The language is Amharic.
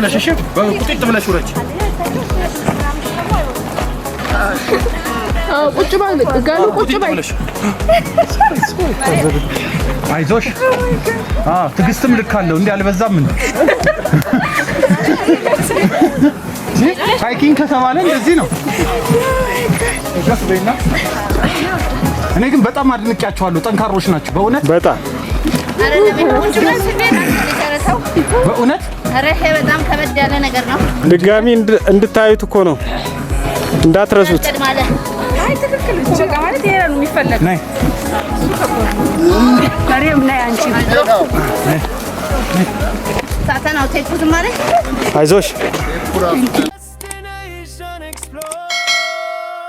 ብለሽ እሺ ቁጥጥ ብለሽ ውረጅ ቁጭ ባል ጋሉ ቁጭ ባል አይዞሽ ትግስትም ልካለው እንዴ አልበዛም እንዴ ሃይኪንግ ከተባለ እንደዚህ ነው ገስበይና እኔ ግን በጣም አድንቄያቸዋለሁ ጠንካሮች ናቸው በእውነት በጣም አረ ለምን በእውነት አረ ይሄ በጣም ከበድ ያለ ነገር ነው ድጋሚ እንድታዩት እኮ ነው እንዳትረሱት አይ ትክክል በቃ ማለት ይሄ ነው የሚፈልግ ነይ ማርያም ነይ አንቺ ሳተናው ተይኩት ማለት አይዞሽ